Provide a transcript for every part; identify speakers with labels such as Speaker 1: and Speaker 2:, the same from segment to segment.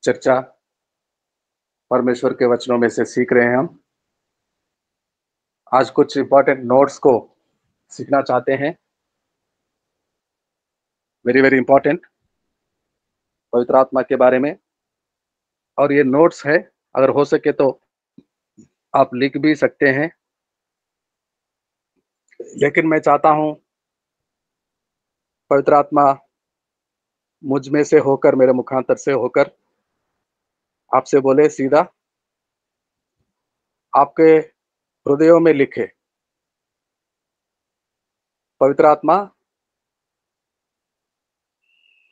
Speaker 1: चर्चा परमेश्वर के वचनों में से सीख रहे हैं हम। आज कुछ इंपॉर्टेंट नोट्स को सीखना चाहते हैं, वेरी वेरी इंपॉर्टेंट, पवित्र आत्मा के बारे में। और ये नोट्स है, अगर हो सके तो आप लिख भी सकते हैं, लेकिन मैं चाहता हूं पवित्र आत्मा मुझ में से होकर, मेरे मुखांतर से होकर आपसे बोले, सीधा आपके हृदयों में लिखे। पवित्र आत्मा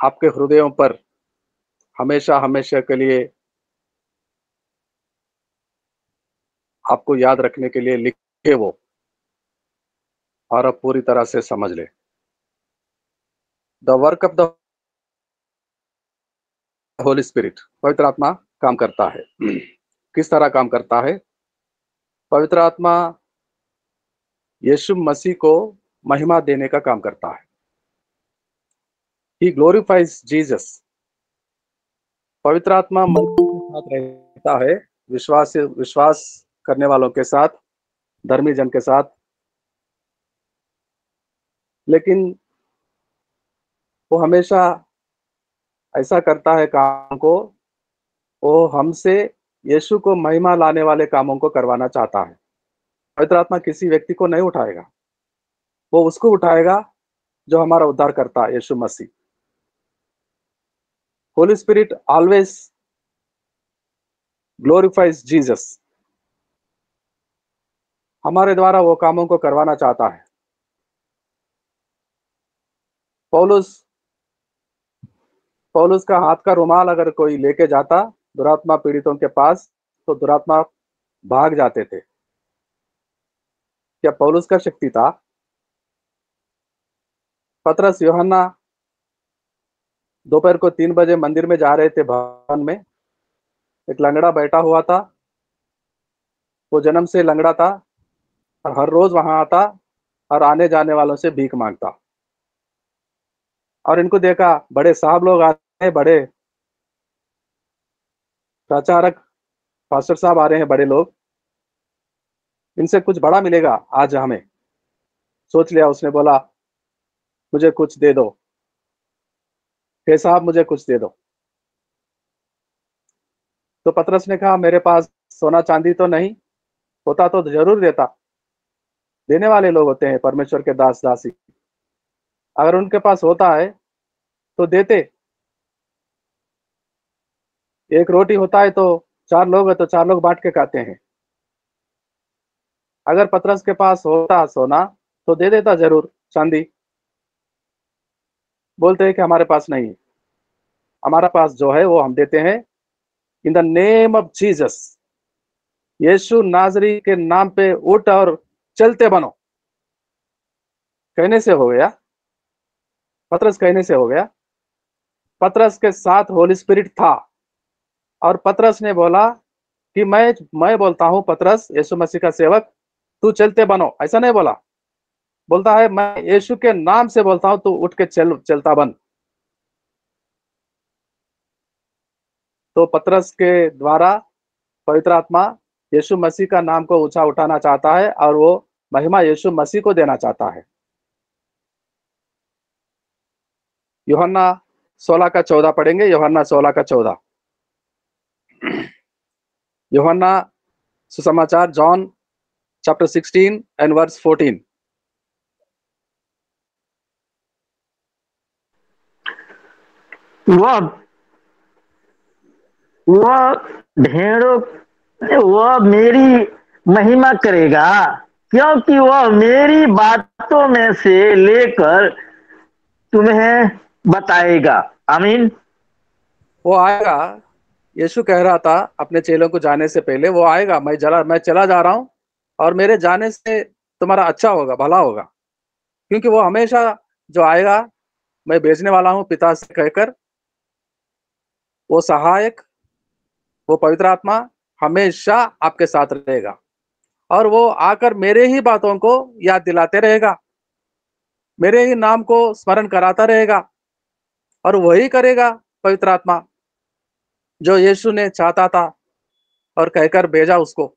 Speaker 1: आपके हृदयों पर हमेशा हमेशा के लिए आपको याद रखने के लिए लिखे वो, और अब पूरी तरह से समझ ले। The work of the Holi spirit, पवित्र आत्मा काम करता है। किस तरह काम करता है? पवित्र आत्मा यीशु मसीह को महिमा देने का काम करता है। ही ग्लोरिफाइज जीसस। पवित्र आत्मा मनुष्य के साथ रहता है, विश्वास करने वालों के साथ, धर्मी जन के साथ, लेकिन वो हमेशा ऐसा करता है काम को, वो हमसे यीशु को महिमा लाने वाले कामों को करवाना चाहता है। पवित्र आत्मा किसी व्यक्ति को नहीं उठाएगा, वो उसको उठाएगा जो हमारा उद्धार करता है, Yeshu Masih. Holy spirit always glorifies Jesus. हमारे द्वारा वो कामों को करवाना चाहता है। पौलुस का हाथ का रुमाल अगर कोई लेके जाता दुरात्मा पीड़ितों के पास, तो दुरात्मा भाग जाते थे। क्या पौलुस का शक्ति था? पतरस यूहन्ना दोपहर को 3 बजे मंदिर में जा रहे थे भवन में। एक लंगड़ा बैठा हुआ था, वो जन्म से लंगड़ा था और हर रोज वहां आता और आने जाने वालों से भीख मांगता। और इनको देखा, बड़े साहब लोग आ रहे हैं, बड़े प्रचारक पास्टर साहब आ रहे हैं, बड़े लोग, इनसे कुछ बड़ा मिलेगा आज हमें। सोच लिया उसने, बोला मुझे कुछ दे दो, हे साहब मुझे कुछ दे दो। तो पतरस ने कहा, मेरे पास सोना चांदी तो नहीं, होता तो जरूर देता। देने वाले लोग होते हैं परमेश्वर के दास दासी, अगर उनके पास होता है तो देते। एक रोटी होता है तो 4 लोग है तो 4 लोग बांट के खाते हैं। अगर पतरस के पास होता सोना तो दे देता जरूर चांदी। बोलते हैं कि हमारे पास नहीं है। हमारा पास जो है वो हम देते हैं। In the name of Jesus, Yeshu Nazari के नाम पे उठ और चलते बनो। कहने से हो गया, पतरस कहने से हो गया। पतरस के साथ होली स्पिरिट था और पतरस ने बोला कि मैं बोलता हूं पतरस, यीशु मसीह का सेवक, तू चलते बनो। ऐसा नहीं बोला, बोलता है मैं यीशु के नाम से बोलता हूं, तू उठ के चलता बन। तो पतरस के द्वारा पवित्र आत्मा यीशु मसीह का नाम को ऊंचा उठाना चाहता है और वो महिमा यीशु मसीह को देना चाहता है। यूहन्ना 16 का 14 पढ़ेंगे। यूहन्ना 16 का 14। यूहन्ना सुसमाचार, जॉन चैप्टर 16 एंड वर्स 14।
Speaker 2: वह भेड़ों वह मेरी महिमा करेगा, क्योंकि वह मेरी बातों में से लेकर तुम्हें बताएगा। आमीन।
Speaker 1: वो आएगा, यीशु कह रहा था अपने चेलों को जाने से पहले, वो आएगा, मैं चला जा रहा हूं और मेरे जाने से तुम्हारा अच्छा होगा, भला होगा। क्योंकि वो हमेशा जो आएगा, मैं भेजने वाला हूं पिता से कहकर, वो सहायक, वो पवित्र आत्मा हमेशा आपके साथ रहेगा और वो आकर मेरे ही बातों को याद दिलाते रहेगा, मेरे ही नाम को स्मरण कराता रहेगा। और वही करेगा पवित्र आत्मा। जो यीशु ने चाहता था और कहकर भेजा उसको,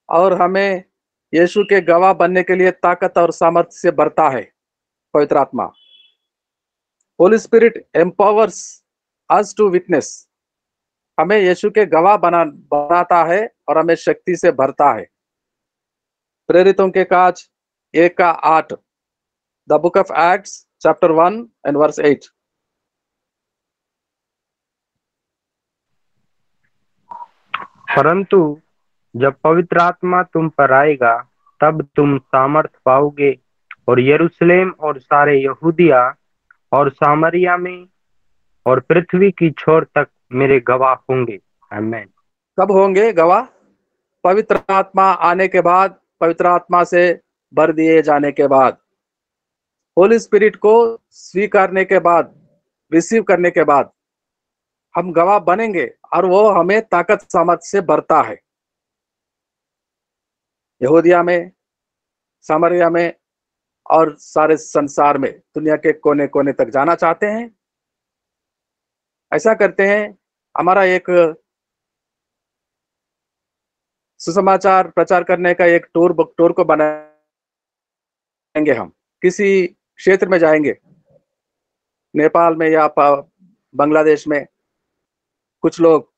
Speaker 1: और हमें यीशु के गवाह बनने के लिए ताकत और सामर्थ्य से भरता है पवित्र आत्मा। Holy spirit empowers us to witness. हमें यीशु के गवाह बनाता है और हमें शक्ति से भरता है। प्रेरितों के काज 1:8, the book of Acts chapter 1 and verse 8।
Speaker 3: परंतु जब पवित्र आत्मा तुम पर आएगा तब तुम सामर्थ पाओगे और यरूशलेम और सारे यहूदिया और सामरिया में और पृथ्वी की छोर तक मेरे गवाह होंगे। आमीन।
Speaker 1: कब होंगे गवाह? पवित्र आत्मा आने के बाद, पवित्र आत्मा से भर दिए जाने के बाद, होली स्पिरिट को स्वीकारने के बाद, रिसीव करने के बाद हम गवाह बनेंगे और वो हमें ताकत सामर्थ से भरता है। यहूदिया में, सामरिया में और सारे संसार में, दुनिया के कोने कोने तक जाना चाहते हैं, ऐसा करते हैं। हमारा एक सुसमाचार प्रचार करने का एक टूर को बनाएंगे। हम किसी क्षेत्र में जाएंगे, नेपाल में या बांग्लादेश में। कुछ लोग,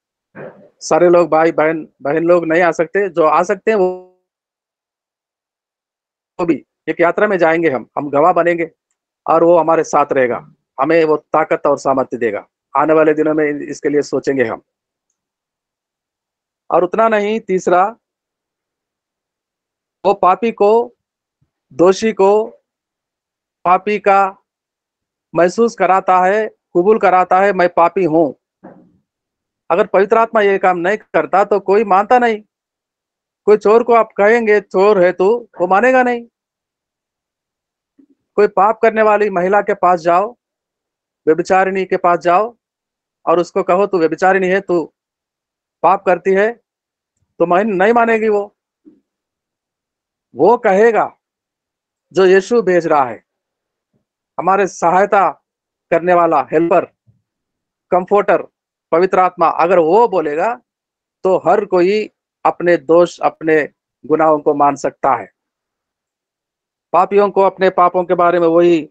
Speaker 1: सारे लोग भाई बहन लोग नहीं आ सकते, जो आ सकते हैं वो भी एक यात्रा में जाएंगे। हम गवाह बनेंगे और वो हमारे साथ रहेगा, हमें वो ताकत और सामर्थ्य देगा। आने वाले दिनों में इसके लिए सोचेंगे हम। और उतना नहीं, तीसरा, वो पापी को, दोषी को पापी का महसूस कराता है, कबूल कराता है, मैं पापी हूं। अगर पवित्र आत्मा ये काम नहीं करता तो कोई मानता नहीं। कोई चोर को आप कहेंगे चोर है तू, वो मानेगा नहीं। कोई पाप करने वाली महिला के पास जाओ, व्यभिचारिणी के पास जाओ और उसको कहो तू व्यभिचारिणी है, तू पाप करती है, तो नहीं मानेगी। वो कहेगा जो यीशु भेज रहा है, हमारे सहायता करने वाला हेल्पर, कंफर्टर, पवित्र आत्मा, अगर वो बोलेगा तो हर कोई अपने दोष, अपने गुनाहों को मान सकता है। पापियों को अपने पापों के बारे में वही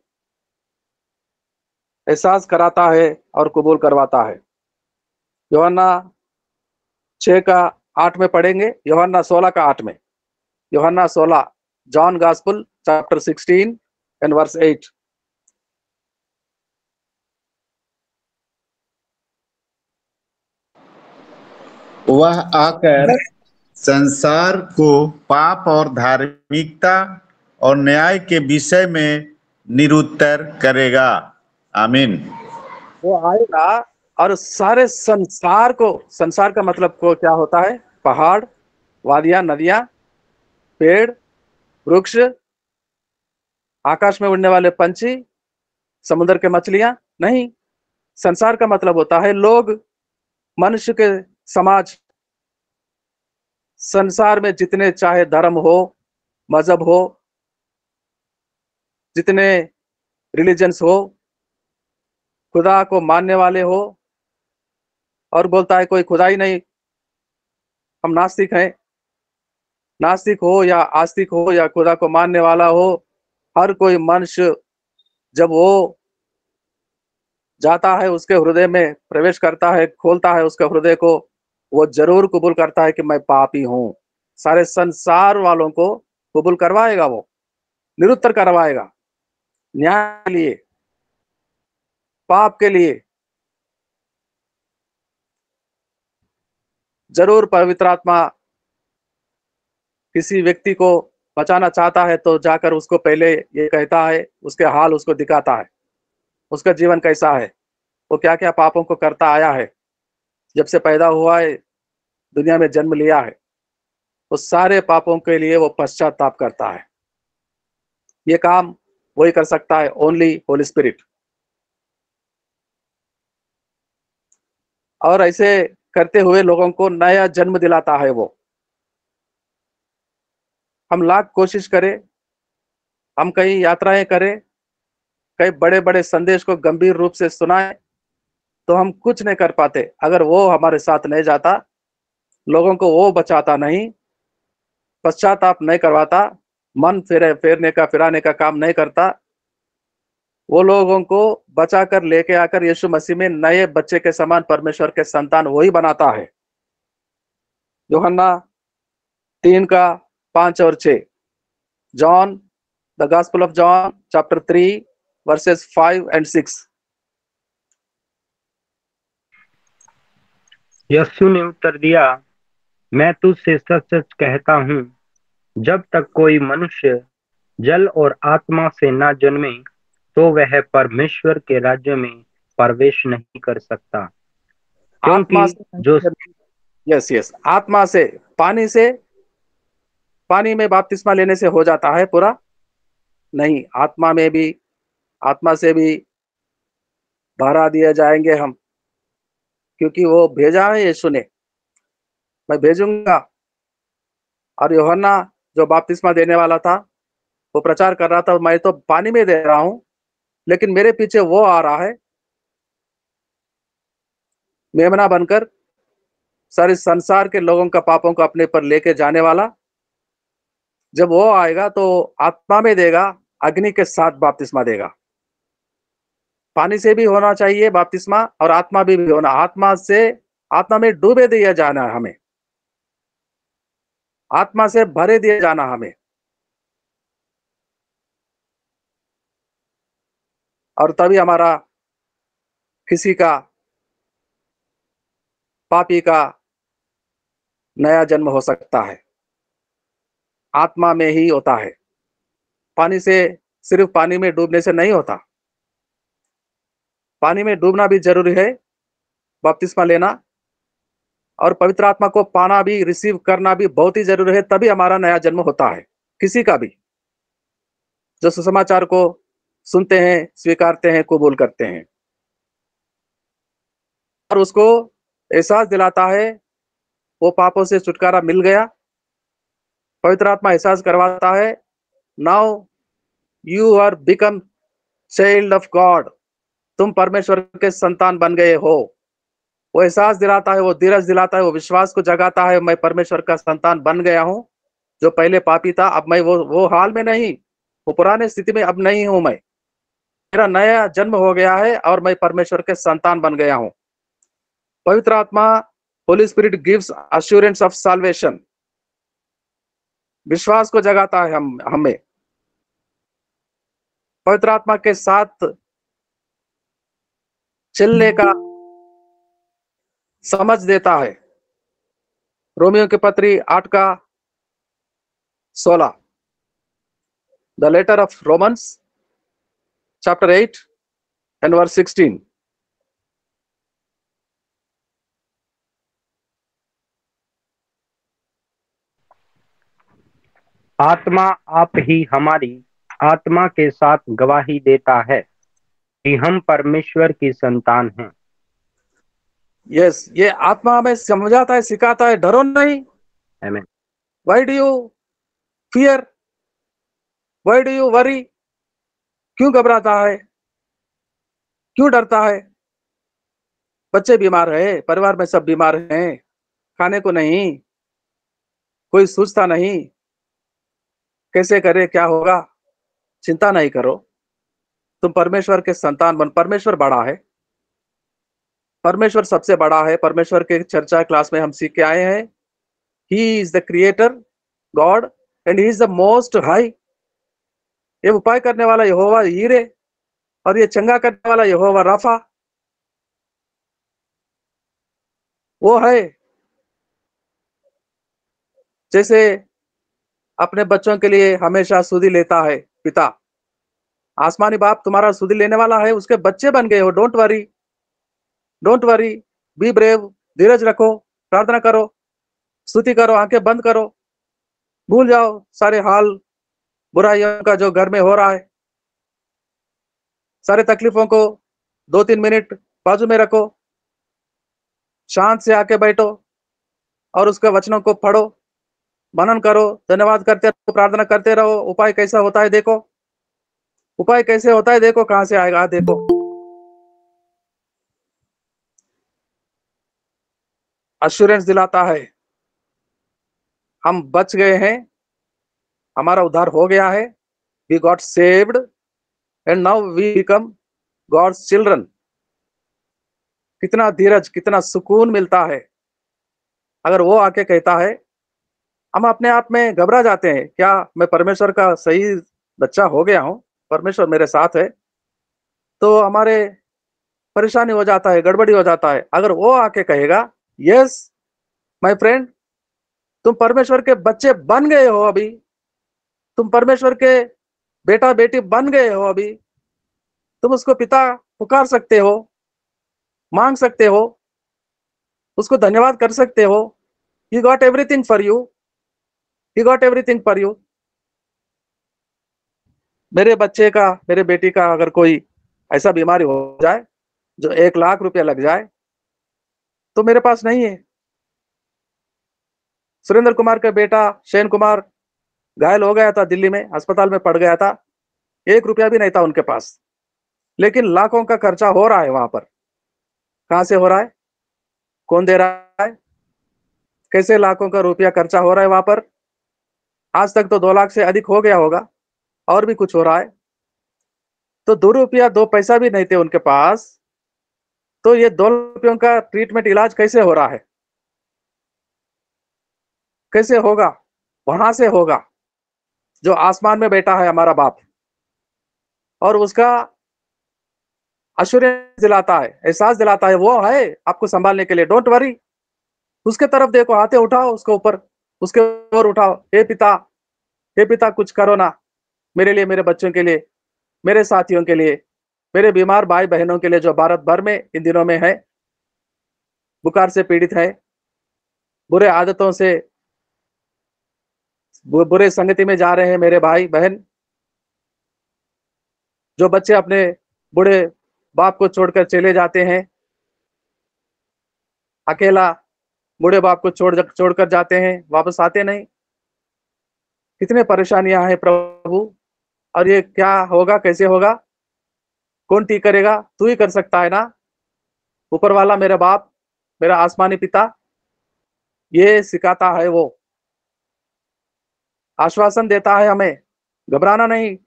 Speaker 1: एहसास कराता है और कबूल करवाता है। यूहन्ना 6:8 में पढ़ेंगे, यूहन्ना 16:8 में, Yuhanna 16, John gospel chapter 16 and verse 8।
Speaker 4: वह आकर संसार को पाप और धार्मिकता और न्याय के विषय में निरुत्तर करेगा। आमीन।
Speaker 1: वो आएगा और सारे संसार को, संसार का मतलब को क्या होता है? पहाड़, वादियां, नदियां, पेड़, वृक्ष, आकाश में उड़ने वाले पंछी, समुद्र के मछलियां नहीं। संसार का मतलब होता है लोग, मनुष्य के समाज। संसार में जितने चाहे धर्म हो, मजहब हो, जितने रिलीजन्स हो, खुदा को मानने वाले हो, और बोलता है कोई खुदा ही नहीं, हम नास्तिक हैं। नास्तिक हो या आस्तिक हो या खुदा को मानने वाला हो, हर कोई मनुष्य जब वो जाता है, उसके हृदय में प्रवेश करता है, खोलता है उसके हृदय को, वो जरूर कबूल करता है कि मैं पापी हूं। सारे संसार वालों को कबूल करवाएगा, वो निरुत्तर करवाएगा, न्याय के लिए, पाप के लिए। जरूर पवित्र आत्मा किसी व्यक्ति को बचाना चाहता है तो जाकर उसको पहले ये कहता है, उसके हाल उसको दिखाता है, उसका जीवन कैसा है, वो क्या क्या पापों को करता आया है, जब से पैदा हुआ है, दुनिया में जन्म लिया है, उस सारे पापों के लिए वो पश्चाताप करता है। ये काम वही कर सकता है, ओनली होली स्पिरिट। और ऐसे करते हुए लोगों को नया जन्म दिलाता है वो। हम लाख कोशिश करें, हम कई यात्राएं करें, कई बड़े बड़े संदेश को गंभीर रूप से सुनाए, तो हम कुछ नहीं कर पाते। अगर वो हमारे साथ नहीं जाता, लोगों को वो बचाता नहीं, पश्चाताप नहीं करवाता, मन फिराने का काम नहीं करता, वो लोगों को बचा कर लेके आकर यीशु मसीह में नए बच्चे के समान परमेश्वर के संतान वही बनाता है। यूहन्ना 3 का 5 और 6, John, the gospel of John chapter 3 versus 5 and 6।
Speaker 3: यीशु ने उत्तर दिया, मैं तुझसे सच सच कहता हूँ, जब तक कोई मनुष्य जल और आत्मा से ना जन्मे तो वह परमेश्वर के राज्य में प्रवेश नहीं कर सकता।
Speaker 1: आत्मा
Speaker 3: क्योंकि
Speaker 1: से,
Speaker 3: जो
Speaker 1: यस आत्मा से, पानी में बपतिस्मा लेने से हो जाता है पूरा नहीं, आत्मा से भी भरा दिए जाएंगे हम, क्योंकि वो भेजा है यीशु ने, मैं भेजूंगा। और यूहन्ना जो बपतिस्मा देने वाला था, वो प्रचार कर रहा था, मैं तो पानी में दे रहा हूं, लेकिन मेरे पीछे वो आ रहा है मेमना बनकर, सारे संसार के लोगों का पापों को अपने पर लेके जाने वाला। जब वो आएगा तो आत्मा में देगा, अग्नि के साथ बपतिस्मा देगा। पानी से भी होना चाहिए बपतिस्मा, और आत्मा भी होना। आत्मा में डूबे दिया जाना है हमें, आत्मा से भरे दिए जाना हमें, और तभी हमारा किसी का, पापी का नया जन्म हो सकता है। आत्मा में ही होता है, पानी से, सिर्फ पानी में डूबने से नहीं होता। पानी में डूबना भी जरूरी है, बपतिस्मा लेना और पवित्र आत्मा को पाना भी, रिसीव करना भी बहुत ही जरूरी है, तभी हमारा नया जन्म होता है। किसी का भी जो सुसमाचार को सुनते हैं, स्वीकारते हैं, कबूल करते हैं, और उसको एहसास दिलाता है वो पापों से छुटकारा मिल गया। पवित्र आत्मा एहसास करवाता है, now you are become child of God, तुम परमेश्वर के संतान बन गए हो। वो एहसास दिलाता है, वो धीरज दिलाता है, वो विश्वास को जगाता है, मैं परमेश्वर का संतान बन गया हूं। जो पहले पापी था, अब मैं वो हाल में नहीं, वो पुराने स्थिति में अब नहीं हूं मैं, मेरा नया जन्म हो गया है और मैं परमेश्वर के संतान बन गया हूं। पवित्र आत्मा, holy spirit gives assurance of solvation, विश्वास को जगाता है हमें। पवित्र आत्मा के साथ चलने का समझ देता है। रोमियो के पत्री 8 का 16, the letter of Romans chapter 8 and verse 16।
Speaker 3: आत्मा आप ही हमारी आत्मा के साथ गवाही देता है कि हम परमेश्वर की संतान हैं।
Speaker 1: यस, ये आत्मा हमें समझाता है, सिखाता है, डरो नहीं।
Speaker 3: आमीन।
Speaker 1: Why do you fear, why do you worry, क्यों घबराता है, क्यों डरता है? बच्चे बीमार है, परिवार में सब बीमार हैं, खाने को नहीं, कोई सोचता नहीं, कैसे करे, क्या होगा? चिंता नहीं करो, तुम परमेश्वर के संतान बन। परमेश्वर बड़ा है, परमेश्वर सबसे बड़ा है। परमेश्वर के चर्चा क्लास में हम सीख के आए हैं, he is the creator God and he is the most high. ये उपाय करने वाला यहोवा हीरे, और ये चंगा करने वाला यहोवा राफा, वो है। जैसे अपने बच्चों के लिए हमेशा सुधि लेता है पिता, आसमानी बाप तुम्हारा सुधि लेने वाला है, उसके बच्चे बन गए हो। Don't worry, don't worry, be brave, धीरज रखो, प्रार्थना करो, स्तुति करो, आंखें बंद करो, भूल जाओ सारे हाल बुराइयों का जो घर में हो रहा है, सारे तकलीफों को 2-3 मिनट बाजू में रखो, शांत से आके बैठो और उसके वचनों को पढ़ो, मनन करो, धन्यवाद करते रहो, प्रार्थना करते रहो। उपाय कैसा होता है देखो, उपाय कैसे होता है देखो, कहां से आएगा देखो। अश्योरेंस दिलाता है हम बच गए हैं, हमारा उद्धार हो गया है, we got saved and now we become God's children. कितना धीरज, कितना सुकून मिलता है अगर वो आके कहता है। हम अपने आप में घबरा जाते हैं, क्या मैं परमेश्वर का सही बच्चा हो गया हूं, परमेश्वर मेरे साथ है, तो हमारे परेशानी हो जाता है, गड़बड़ी हो जाता है। अगर वो आके कहेगा यस माय फ्रेंड, तुम परमेश्वर के बच्चे बन गए हो, अभी तुम परमेश्वर के बेटा बेटी बन गए हो, अभी तुम उसको पिता पुकार सकते हो, मांग सकते हो, उसको धन्यवाद कर सकते हो। He got everything for you, he got everything for you. मेरे बच्चे का, मेरे बेटी का अगर कोई ऐसा बीमारी हो जाए जो 1 लाख रुपया लग जाए, तो मेरे पास नहीं है। सुरेंद्र कुमार का बेटा शैन कुमार घायल हो गया था, दिल्ली में अस्पताल में पड़ गया था, 1 रुपया भी नहीं था उनके पास, लेकिन लाखों का खर्चा हो रहा है वहां पर। कहां से हो रहा है, कौन दे रहा है, कैसे लाखों का रुपया खर्चा हो रहा है वहां पर? आज तक तो 2 लाख से अधिक हो गया होगा, और भी कुछ हो रहा है। तो 2 रुपया 2 पैसा भी नहीं थे उनके पास, तो ये 2 रुपयों का ट्रीटमेंट इलाज कैसे हो रहा है, कैसे होगा? वहां से होगा जो आसमान में बैठा है हमारा बाप, और उसका अश्योरेंस दिलाता है, एहसास दिलाता है, वो है आपको संभालने के लिए, डोंट वरी। उसके तरफ देखो, हाथे उठाओ उसके ऊपर, उसके ऊपर उठाओ, हे पिता, हे पिता कुछ करो ना मेरे लिए, मेरे बच्चों के लिए, मेरे साथियों के लिए, मेरे बीमार भाई बहनों के लिए जो भारत भर में इन दिनों में है, बुखार से पीड़ित है, बुरे आदतों से, बुरे संगति में जा रहे हैं मेरे भाई बहन, जो बच्चे अपने बूढ़े बाप को छोड़कर चले जाते हैं, अकेला बूढ़े बाप को छोड़कर जाते हैं, वापस आते नहीं। कितने परेशानियां हैं प्रभु, और ये क्या होगा, कैसे होगा, कौन ठीक करेगा? तू ही कर सकता है ना, ऊपर वाला मेरा बाप, मेरा आसमानी पिता ये सिखाता है, वो आश्वासन देता है हमें, घबराना नहीं,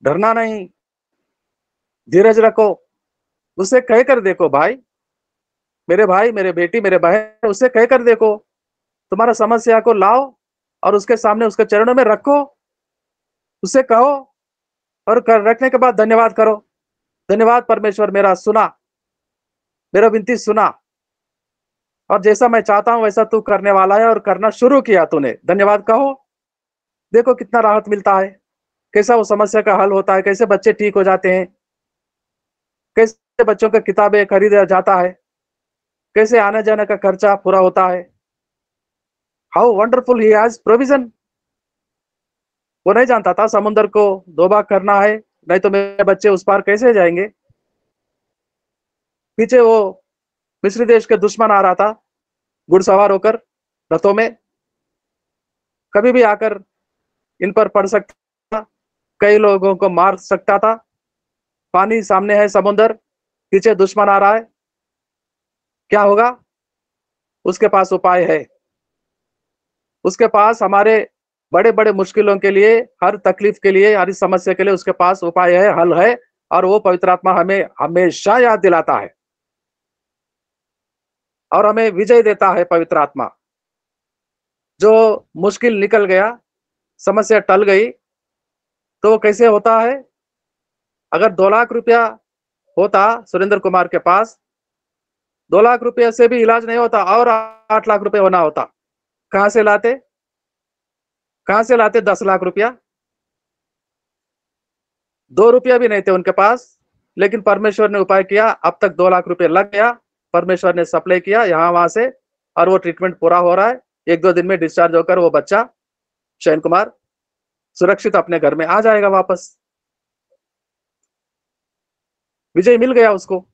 Speaker 1: डरना नहीं, धीरज रखो। उससे कहकर देखो भाई, मेरे बेटी, मेरे बहन, उससे कहकर देखो, तुम्हारा समस्या को लाओ और उसके सामने, उसके चरणों में रखो, उससे कहो, और रखने के बाद धन्यवाद करो। धन्यवाद परमेश्वर, मेरा सुना, मेरा विनती सुना, और जैसा मैं चाहता हूं वैसा तू करने वाला है, और करना शुरू किया तूने, धन्यवाद कहो। देखो कितना राहत मिलता है, कैसा वो समस्या का हल होता है, कैसे बच्चे ठीक हो जाते हैं, कैसे बच्चों का किताबें खरीदा जाता है, कैसे आने जाने का खर्चा पूरा होता है। How wonderful he has provision. वो नहीं जानता था समुद्र को 2 भाग करना है, नहीं तो मेरे बच्चे उस पार कैसे जाएंगे। पीछे वो मिस्र देश के दुश्मन आ रहा था घुड़सवार होकर रथों में, कभी भी आकर इन पर पड़ सकता, कई लोगों को मार सकता था। पानी सामने है, समुद्र, पीछे दुश्मन आ रहा है, क्या होगा? उसके पास उपाय है, उसके पास हमारे बड़े बड़े मुश्किलों के लिए, हर तकलीफ के लिए, हर समस्या के लिए उसके पास उपाय है, हल है, और वो पवित्र आत्मा हमें हमेशा याद दिलाता है और हमें विजय देता है। पवित्र आत्मा, जो मुश्किल निकल गया, समस्या टल गई, तो वो कैसे होता है? अगर 2 लाख रुपया होता सुरेंद्र कुमार के पास, 2 लाख रुपये से भी इलाज नहीं होता, और 8 लाख रुपए होना होता। कहां से लाते, कहां से लाते 10 लाख रुपया? 2 रुपया भी नहीं थे उनके पास, लेकिन परमेश्वर ने उपाय किया, अब तक 2 लाख रुपए लग गया, परमेश्वर ने सप्लाई किया यहाँ वहां से, और वो ट्रीटमेंट पूरा हो रहा है। 1-2 दिन में डिस्चार्ज होकर वो बच्चा शैन कुमार सुरक्षित अपने घर में आ जाएगा वापस। विजय मिल गया उसको,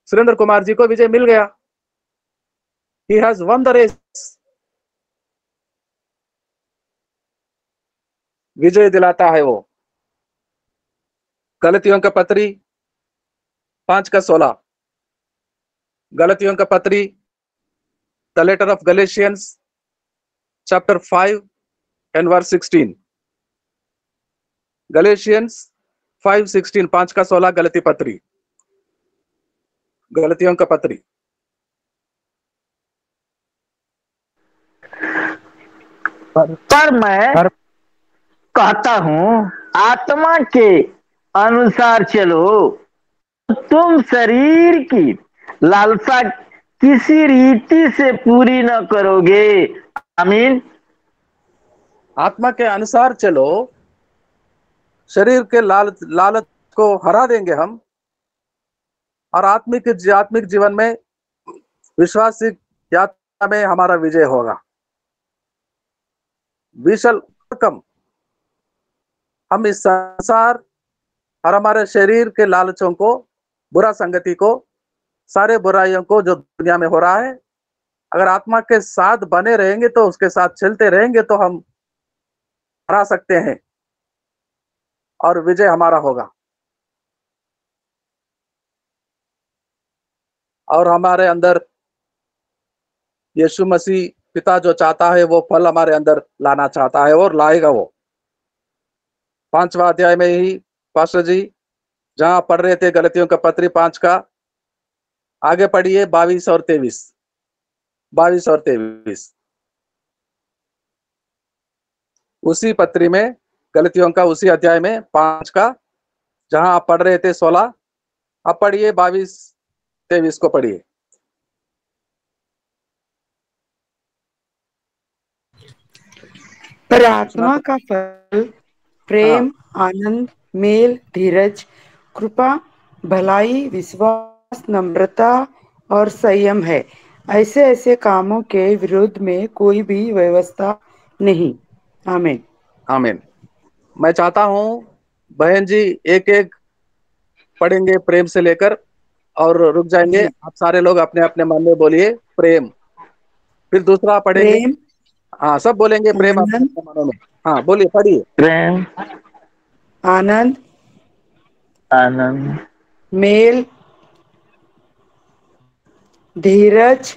Speaker 1: सुरेंद्र कुमार जी को विजय मिल गया। He has won the race. विजय दिलाता है वो। गलतियों का पत्री 5:16। गलतियों का पत्री the letter of Galatians chapter 5 and verse 16। Galatians 5:16, 5:16 गलती पत्री, गलतियों का पत्री।
Speaker 2: पर मैं
Speaker 3: पर
Speaker 2: कहता हूँ आत्मा के अनुसार चलो, तुम शरीर की लालसा किसी रीति से पूरी न करोगे। आमीन।
Speaker 1: आत्मा के अनुसार चलो, शरीर के लालच को हरा देंगे हम, और आत्मिक जीवन में, विश्वासिक यात्रा में हमारा विजय होगा। We shall overcome. हम इस संसार और हमारे शरीर के लालचों को, बुरा संगति को, सारे बुराइयों को जो दुनिया में हो रहा है, अगर आत्मा के साथ बने रहेंगे तो, उसके साथ चलते रहेंगे तो हम हरा सकते हैं और विजय हमारा होगा। और हमारे अंदर यीशु मसीह पिता जो चाहता है वो फल हमारे अंदर लाना चाहता है और लाएगा वो। 5वां अध्याय में ही पास्टर जी जहां पढ़ रहे थे गलतियों का पत्री 5 का, आगे पढ़िए 22 और 23। 22 और 23 उसी पत्री में, गलतियों का उसी अध्याय में 5 का, जहां आप पढ़ रहे थे 16, अब पढ़िए 22-23 को पढ़िए।
Speaker 5: पर आत्मा का फल प्रेम, आनंद, मेल, धीरज, कृपा, भलाई, विश्वास, नम्रता और संयम है। ऐसे ऐसे कामों के विरोध में कोई भी व्यवस्था नहीं। आमीन।
Speaker 1: आमीन। मैं चाहता हूं बहन जी एक एक पढ़ेंगे प्रेम से लेकर और रुक जाएंगे। आप सारे लोग अपने अपने मन में बोलिए प्रेम, फिर दूसरा पढ़ेंगे।
Speaker 5: प्रेम,
Speaker 1: हाँ, सब बोलेंगे प्रेम अपने
Speaker 5: आनंद,
Speaker 1: अपने मनों में। हाँ बोलिए, पढ़िए।
Speaker 2: प्रेम,
Speaker 5: आनंद,
Speaker 2: आनंद,
Speaker 5: मेल, धीरज,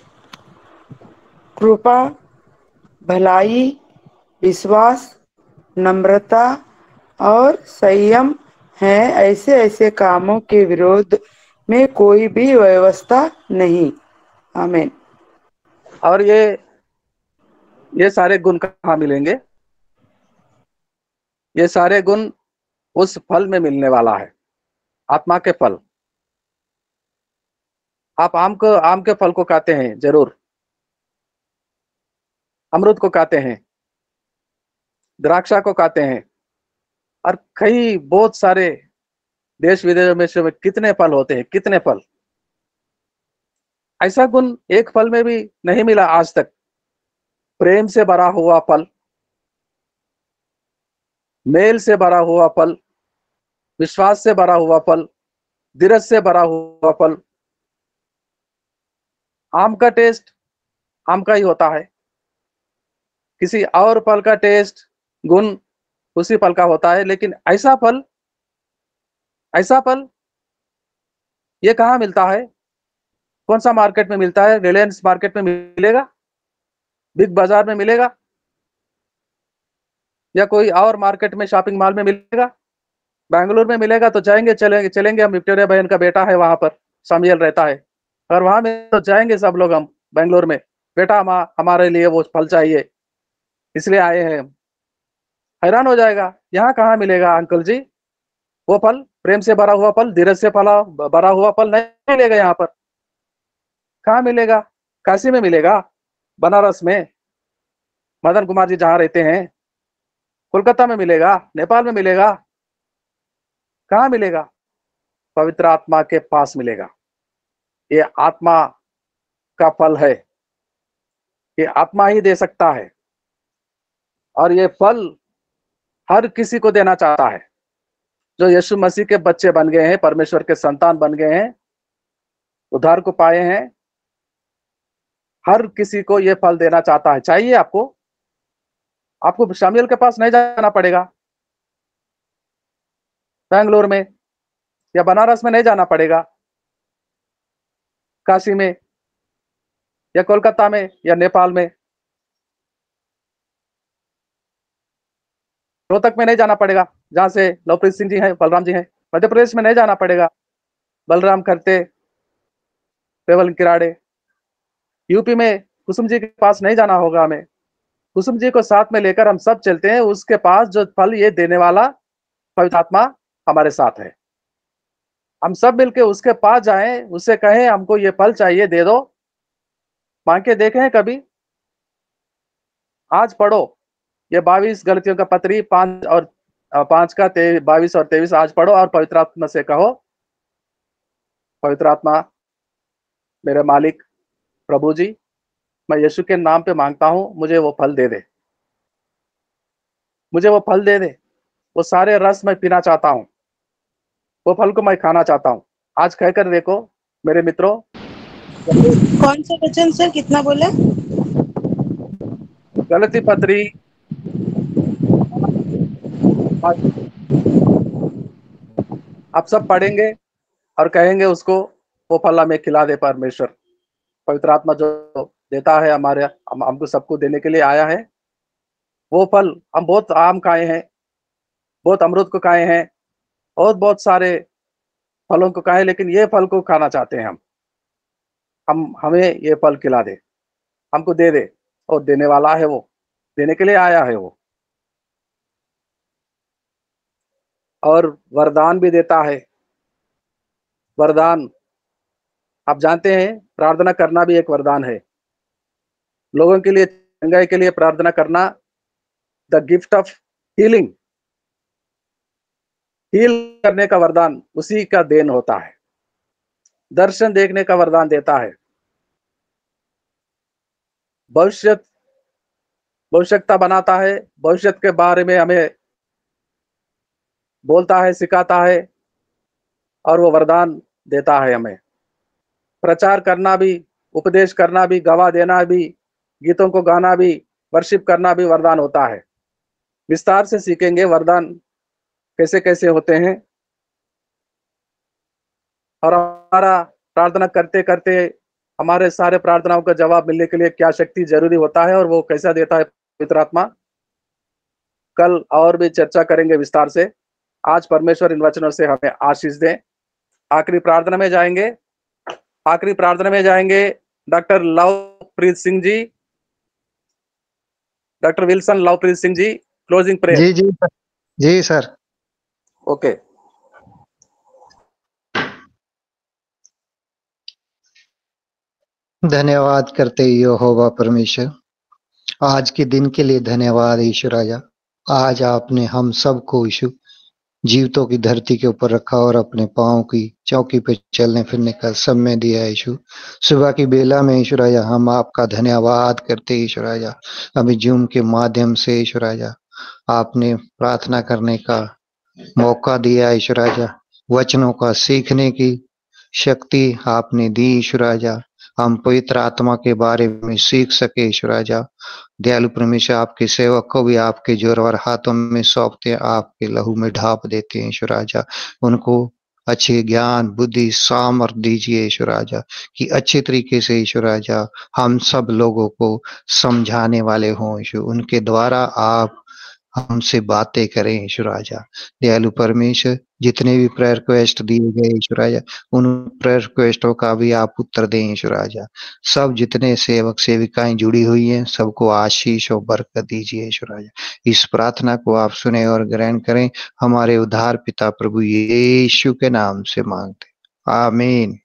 Speaker 5: कृपा, भलाई, विश्वास, नम्रता और संयम है। ऐसे ऐसे कामों के विरोध में कोई भी व्यवस्था नहीं। आमीन।
Speaker 1: और ये सारे गुण कहाँ मिलेंगे? ये सारे गुण उस फल में मिलने वाला है, आत्मा के फल। आप आम के फल को खाते हैं जरूर, अमरूद को खाते हैं, द्राक्षा को खाते हैं, और कई बहुत सारे देश विदेश में कितने फल होते हैं, कितने फल। ऐसा गुण एक फल में भी नहीं मिला आज तक। प्रेम से भरा हुआ फल, मेल से भरा हुआ फल, विश्वास से भरा हुआ फल, धीरज से भरा हुआ फल। आम का टेस्ट आम का ही होता है, किसी और फल का टेस्ट, गुण उसी फल का होता है, लेकिन ऐसा फल ये कहाँ मिलता है? कौन सा मार्केट में मिलता है? रिलायंस मार्केट में मिलेगा? बिग बाजार में मिलेगा? या कोई और मार्केट में, शॉपिंग मॉल में मिलेगा? बेंगलुरु में मिलेगा तो जाएंगे, चलेंगे हम। विक्टोरिया बहन का बेटा है वहां पर, सामियल रहता है, और वहां में तो जाएंगे सब लोग हम बेंगलुरु में। बेटा हमारे लिए वो फल चाहिए, इसलिए आए हैं। हैरान हो जाएगा, यहाँ कहाँ मिलेगा अंकल जी वो फल? प्रेम से भरा हुआ फल, धीरज से भरा हुआ फल नहीं मिलेगा यहाँ पर। कहाँ मिलेगा? काशी में मिलेगा, बनारस में, मदन कुमार जी जहाँ रहते हैं, कोलकाता में मिलेगा, नेपाल में मिलेगा, कहाँ मिलेगा? पवित्र आत्मा के पास मिलेगा। ये आत्मा का फल है, ये आत्मा ही दे सकता है, और ये फल हर किसी को देना चाहता है जो यीशु मसीह के बच्चे बन गए हैं, परमेश्वर के संतान बन गए हैं, उद्धार को पाए हैं। हर किसी को ये फल देना चाहता है। चाहिए आपको शामिल के पास नहीं जाना पड़ेगा, बेंगलोर में या बनारस में नहीं जाना पड़ेगा, काशी में या कोलकाता में या नेपाल में, रोहतक में नहीं जाना पड़ेगा जहां से लवप्रीत सिंह जी हैं, बलराम जी हैं। मध्य प्रदेश में नहीं जाना पड़ेगा, बलराम करते, पेवल किराड़े। यूपी में कुसुम जी के पास नहीं जाना होगा हमें, कुसुम जी को साथ में लेकर हम सब चलते हैं, उसके पास जो फल ये देने वाला पवित्र आत्मा हमारे साथ है। हम सब मिलके उसके पास जाएं, उससे कहें हमको ये फल चाहिए, दे दो। मांग के देखें कभी? आज पढ़ो ये 22 गलतियों का पत्री 5 और 5 का 22 और 23 आज पढ़ो और पवित्र आत्मा से कहो, पवित्र आत्मा मेरे मालिक प्रभु जी, मैं यीशु के नाम पे मांगता हूं, मुझे वो फल दे दे, मुझे वो फल दे दे। वो सारे रस मैं पीना चाहता हूं, वो फल को मैं खाना चाहता हूं। आज कहकर देखो मेरे मित्रों।
Speaker 6: कौन सा वचन सर, कितना बोला?
Speaker 1: गलती पत्री आप सब पढ़ेंगे और कहेंगे उसको, वो फल हमें खिला दे परमेश्वर। पवित्र आत्मा जो देता है हमारे हमको सबको देने के लिए आया है, वो फल हम बहुत आम खाए हैं, बहुत अमरूद को खाए हैं और बहुत सारे फलों को खाए, लेकिन ये फल को खाना चाहते हैं हम हमें ये फल खिला दे, हमको दे दे। और देने वाला है वो, देने के लिए आया है वो। और वरदान भी देता है। वरदान आप जानते हैं, प्रार्थना करना भी एक वरदान है। लोगों के लिए, चंगाई के लिए प्रार्थना करना, the gift of healing, heal करने का वरदान उसी का देन होता है। दर्शन देखने का वरदान देता है। भविष्यता बनाता है, भविष्य के बारे में हमें बोलता है, सिखाता है और वो वरदान देता है हमें। प्रचार करना भी, उपदेश करना भी, गवाह देना भी, गीतों को गाना भी, वर्शिप करना भी वरदान होता है। विस्तार से सीखेंगे वरदान कैसे कैसे होते हैं और हमारा प्रार्थना करते करते हमारे सारे प्रार्थनाओं का जवाब मिलने के लिए क्या शक्ति जरूरी होता है और वो कैसा देता है पवित्र आत्मा। कल और भी चर्चा करेंगे विस्तार से। आज परमेश्वर इन वचनों से हमें आशीष दें। आखिरी प्रार्थना में जाएंगे, आखिरी प्रार्थना में जाएंगे doctor Lovepreet Singh ji, doctor Wilson Lovepreet Singh ji, closing prayer.
Speaker 7: जी जी जी सर।
Speaker 1: ओके।
Speaker 7: धन्यवाद करते यहोवा परमेश्वर, आज के दिन के लिए धन्यवाद यीशु राजा। आज आपने हम सबको यीशु जीवतों की धरती के ऊपर रखा और अपने पांव की चौकी पे चलने फिरने का समय दिया यीशु। सुबह की बेला में यीशु राजा हम आपका धन्यवाद करते यीशु राजा। अभी जूम के माध्यम से यीशु राजा आपने प्रार्थना करने का मौका दिया यीशु राजा, वचनों का सीखने की शक्ति आपने दी यीशु राजा। हम पवित्र आत्मा के बारे में सीख सके यीशु राजा। दयालु परमेश्वर आपके सेवक को भी आपके जोरवर हाथों में सौंपते हैं, आपके लहू में ढाप देते हैं यीशु राजा। उनको अच्छे ज्ञान बुद्धि सामर्थ दीजिए यीशु राजा, कि अच्छे तरीके से यीशु राजा हम सब लोगों को समझाने वाले हों यीशु। उनके द्वारा आप हमसे बातें करें यीशु राजा। दयालु परमेश्वर जितने भी प्रेयर रिक्वेस्ट दिए गए यीशु राजा, उन प्रेयर रिक्वेस्टों का भी आप उत्तर दें यीशु राजा। सब जितने सेवक सेविकाएं जुड़ी हुई हैं सबको आशीष और बरकत दीजिए यीशु राजा। इस प्रार्थना को आप सुने और ग्रहण करें, हमारे उद्धार पिता प्रभु यीशु के नाम से मांगते, आमीन।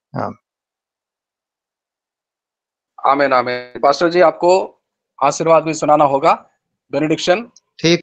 Speaker 1: आमीन आमीन। पास्टर जी आपको आशीर्वाद भी सुनाना होगा, बेनेडिक्शन।
Speaker 7: ठीक।